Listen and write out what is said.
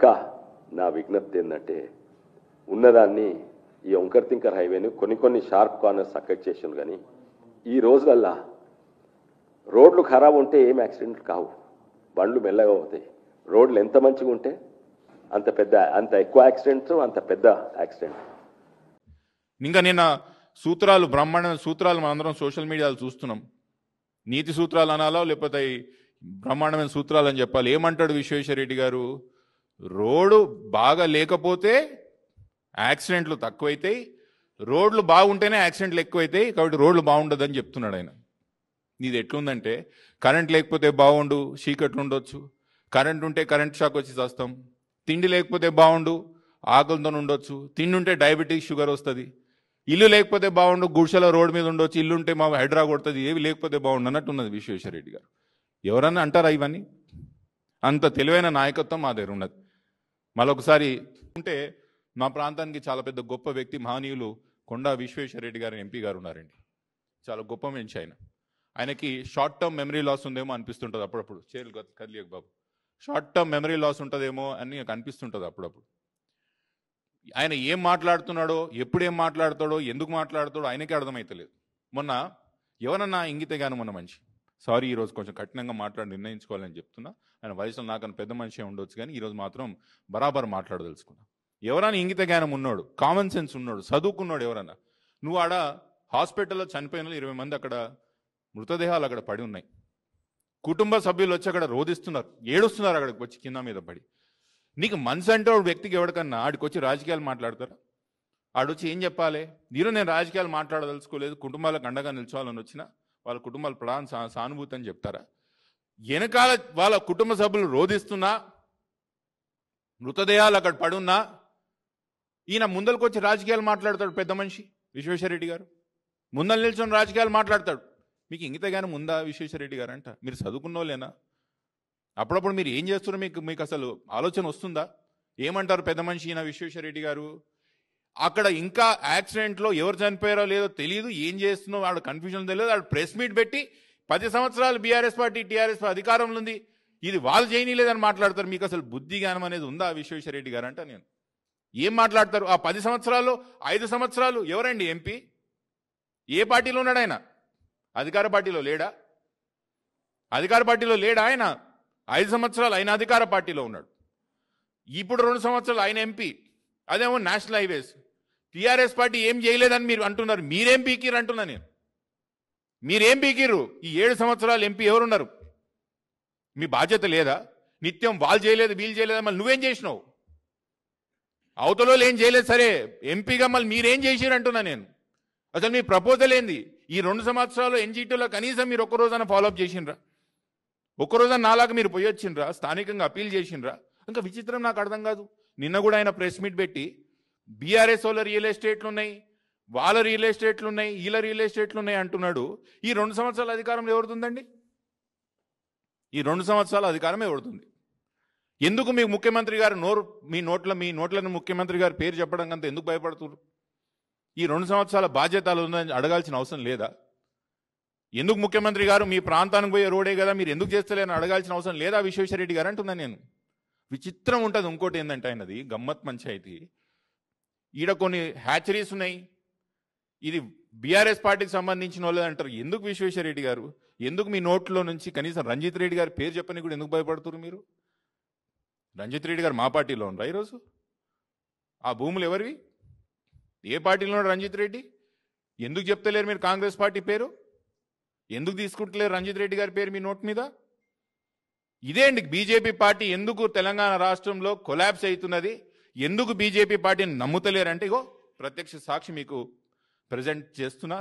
ఇంకా నా విజ్ఞప్తి ఏంటంటే ఉన్నదాన్ని ఈ ఓంకర్ తింకర్ హైవేని కొన్ని షార్ప్ కార్నర్స్ సక్కట్ చేసాను. కానీ ఈ రోజులల్లా రోడ్లు ఖరాబ్ ఉంటే ఏం యాక్సిడెంట్లు కావు, బండ్లు మెల్లగా అవుతాయి. రోడ్లు ఎంత మంచిగా ఉంటే అంత ఎక్కువ యాక్సిడెంట్స్, అంత పెద్ద యాక్సిడెంట్. ఇంకా నిన్న సూత్రాలు, బ్రహ్మాండమైన సూత్రాలు మనందరం సోషల్ మీడియాలో చూస్తున్నాం. నీతి సూత్రాలు అనాలో లేకపోతే బ్రహ్మాండమైన సూత్రాలు అని చెప్పాలి. ఏమంటాడు విశ్వేశ్వరరెడ్డి గారు? రోడ్డు బాగా లేకపోతే యాక్సిడెంట్లు తక్కువైతాయి, రోడ్లు బాగుంటేనే యాక్సిడెంట్లు ఎక్కువైతాయి, కాబట్టి రోడ్లు బాగుండదని చెప్తున్నాడు ఆయన. ఇది ఎట్లుందంటే, కరెంట్ లేకపోతే బాగుండు, చీకట్లు ఉండొచ్చు, కరెంట్ ఉంటే కరెంట్ షాక్ వచ్చి చేస్తాం, తిండి లేకపోతే బాగుండు, ఆకలితో ఉండొచ్చు, తిండి ఉంటే డయాబెటీస్, షుగర్ వస్తుంది, ఇల్లు లేకపోతే బాగుండు, గుడిసెల రోడ్డు మీద ఉండొచ్చు, ఇల్లు ఉంటే మా హైడ్రా కొడుతుంది, ఏవి లేకపోతే బాగుండు అన్నట్టున్నది విశ్వేశ్వరరెడ్డి గారు. ఎవరన్నా అంటారా ఇవన్నీ? అంత తెలివైన నాయకత్వం మా దగ్గర ఉన్నది. మరొకసారి ఉంటే మా ప్రాంతానికి చాలా పెద్ద గొప్ప వ్యక్తి మహనీయులు కొండా విశ్వేశ్వరరెడ్డి గారు ఎంపీ గారు ఉన్నారండి. చాలా గొప్ప మనిషి ఆయన. ఆయనకి షార్ట్ టర్మ్ మెమరీ లాస్ ఉందేమో అనిపిస్తుంటుంది అప్పుడప్పుడు. చేరులు కదిలియకు బాబు, షార్ట్ టర్మ్ మెమరీ లాస్ ఉంటుందేమో అని నాకు అనిపిస్తుంటుంది అప్పుడప్పుడు. ఆయన ఏం మాట్లాడుతున్నాడో, ఎప్పుడు ఏం మాట్లాడతాడో, ఎందుకు మాట్లాడతాడో ఆయనకే అర్థమవుతలేదు. మొన్న ఎవరన్నా ఇంగితే గాను మొన్న మనిషి, సారీ ఈరోజు కొంచెం కఠినంగా నిర్ణయించుకోవాలని చెప్తున్నా. ఆయన వయసులో నాకన్నా పెద్ద మనిషి ఉండొచ్చు, కానీ ఈరోజు మాత్రం బరాబర్ మాట్లాడదలుచుకున్నా. ఎవరైనా ఇంగిత జ్ఞానం ఉన్నాడు, కామన్ సెన్స్ ఉన్నాడు, చదువుకున్నాడు ఎవరన్నా, నువ్వు ఆడ హాస్పిటల్లో చనిపోయిన 20 మంది అక్కడ మృతదేహాలు అక్కడ పడి ఉన్నాయి, కుటుంబ సభ్యులు వచ్చి అక్కడ రోధిస్తున్నారు, ఏడుస్తున్నారు అక్కడికి వచ్చి కింద మీద పడి. నీకు మనసు అంటే వ్యక్తికి ఎవరికన్నా ఆడికి వచ్చి రాజకీయాలు మాట్లాడతారా? ఆడొచ్చి ఏం చెప్పాలి? నేను రాజకీయాలు మాట్లాడదలుచుకోలేదు, కుటుంబాలకు అండగా నిల్చోవాలని వచ్చిన వాళ్ళ కుటుంబాల ప్రాణ సానుభూతి అని చెప్తారా? వెనకాల వాళ్ళ కుటుంబ సభ్యులు రోధిస్తున్నా, మృతదేహాలు అక్కడ పడున్నా, ఈయన ముందరకు వచ్చి రాజకీయాలు మాట్లాడతాడు. పెద్ద మనిషి విశ్వేశ్వరరెడ్డి గారు ముందలు నిల్చొని రాజకీయాలు మాట్లాడతాడు. మీకు ఇంగిత గానం ఉందా విశ్వేశ్వరరెడ్డి గారు? అంట మీరు చదువుకున్నోళ్ళేనా? అప్పుడప్పుడు మీరు ఏం చేస్తున్నారో మీకు అసలు ఆలోచన వస్తుందా? ఏమంటారు పెద్ద మనిషి ఈయన విశ్వేశ్వరరెడ్డి గారు? అక్కడ ఇంకా యాక్సిడెంట్లో ఎవరు చనిపోయారో లేదో తెలియదు, ఏం చేస్తున్నో వాడు కన్ఫ్యూజన్ తెలియదు. వాడు ప్రెస్ మీట్ పెట్టి 10 సంవత్సరాలు బీఆర్ఎస్ పార్టీ టీఆర్ఎస్ అధికారంలో ఉంది, ఇది వాళ్ళు చేయనీలేదని మాట్లాడతారు. మీకు అసలు బుద్ధి జ్ఞానం అనేది ఉందా విశ్వేశ్వరరెడ్డి గారు? అంట నేను ఏం మాట్లాడతారు? ఆ 10 సంవత్సరాలు 5 సంవత్సరాలు ఎవరండి ఎంపీ? ఏ పార్టీలో ఉన్నాడు ఆయన? అధికార పార్టీలో లేడా? అధికార పార్టీలో లేడా ఆయన? 5 సంవత్సరాలు ఆయన అధికార పార్టీలో ఉన్నాడు. ఇప్పుడు 2 సంవత్సరాలు ఆయన ఎంపీ, అదేమో నేషనల్ హైవేస్. టీఆర్ఎస్ పార్టీ ఏం చేయలేదని మీరు అంటున్నారు. మీరేం పీకిరు అంటున్నా నేను. మీరేం పీకిరు? ఈ 7 సంవత్సరాలు ఎంపీ ఎవరున్నారు? మీ బాధ్యత లేదా? నిత్యం వాళ్ళు చేయలేదు వీళ్ళు చేయలేదు, మళ్ళీ నువ్వేం చేసినావు? అవతలో ఏం చేయలేదు సరే, ఎంపీగా మళ్ళీ మీరేం చేసిరు అంటున్నా నేను. అసలు మీ ప్రపోజల్ ఏంది? ఈ 2 సంవత్సరాలు ఎన్జీటీలో కనీసం మీరు ఒక్కరోజైనా ఫాలోఅప్ చేసిండ్రా? ఒక్కరోజు నాలాగా మీరు పోయి వచ్చిండ్రా? స్థానికంగా అప్పీల్ చేసిండ్రా? ఇంకా విచిత్రం నాకు అర్థం కాదు. నిన్న కూడా ఆయన ప్రెస్ మీట్ పెట్టి బీఆర్ఎస్ వాళ్ళ రియల్ ఎస్టేట్లు ఉన్నాయి, వాళ్ళ రియల్ ఎస్టేట్లు ఉన్నాయి, వీళ్ళ రియల్ ఎస్టేట్లు ఉన్నాయి అంటున్నాడు. ఈ 2 సంవత్సరాల అధికారం ఎవరుతుందండి? ఈ 2 సంవత్సరాల అధికారం ఎవరుతుంది? ఎందుకు మీ ముఖ్యమంత్రి గారు మీ నోట్లను ముఖ్యమంత్రి గారు పేరు చెప్పడం అంత ఎందుకు భయపడుతున్నారు? ఈ 2 సంవత్సరాల బాధ్యతలు ఉందని అడగాల్సిన అవసరం లేదా? ఎందుకు ముఖ్యమంత్రి గారు మీ ప్రాంతానికి పోయే రోడే కదా, మీరు ఎందుకు చేస్తలేని అడగాల్సిన అవసరం లేదా విశ్వేశ్వరరెడ్డి గారు అంటున్నాను నేను. విచిత్రం ఉంటుంది. ఇంకోటి ఏంటంటే ఆయనది గమ్మత్ పంచాయతీ. ఈడ కొన్ని హ్యాచరీస్ ఉన్నాయి, ఇది బీఆర్ఎస్ పార్టీకి సంబంధించిన వాళ్ళు అంటారు. ఎందుకు విశ్వేశ్వరరెడ్డి గారు? ఎందుకు మీ నోట్లో నుంచి కనీసం రంజిత్ రెడ్డి గారి పేరు చెప్పని కూడా ఎందుకు భయపడుతున్నారు మీరు? రంజిత్ రెడ్డి గారు మా పార్టీలో ఉండరా ఈరోజు? ఆ భూములు ఎవరివి? ఏ పార్టీలో ఉన్నాడు రంజిత్ రెడ్డి? ఎందుకు చెప్తలేరు మీరు కాంగ్రెస్ పార్టీ పేరు? ఎందుకు తీసుకుంటలేరు రంజిత్ రెడ్డి గారి పేరు మీ నోట్ మీద? ఇదే అండి బీజేపీ పార్టీ ఎందుకు తెలంగాణ రాష్ట్రంలో కొలాప్స్ అవుతున్నది, ఎందుకు బీజేపీ పార్టీని నమ్ముతలేరంటే ఇగో ప్రత్యక్ష సాక్షి మీకు ప్రజెంట్ చేస్తున్నా.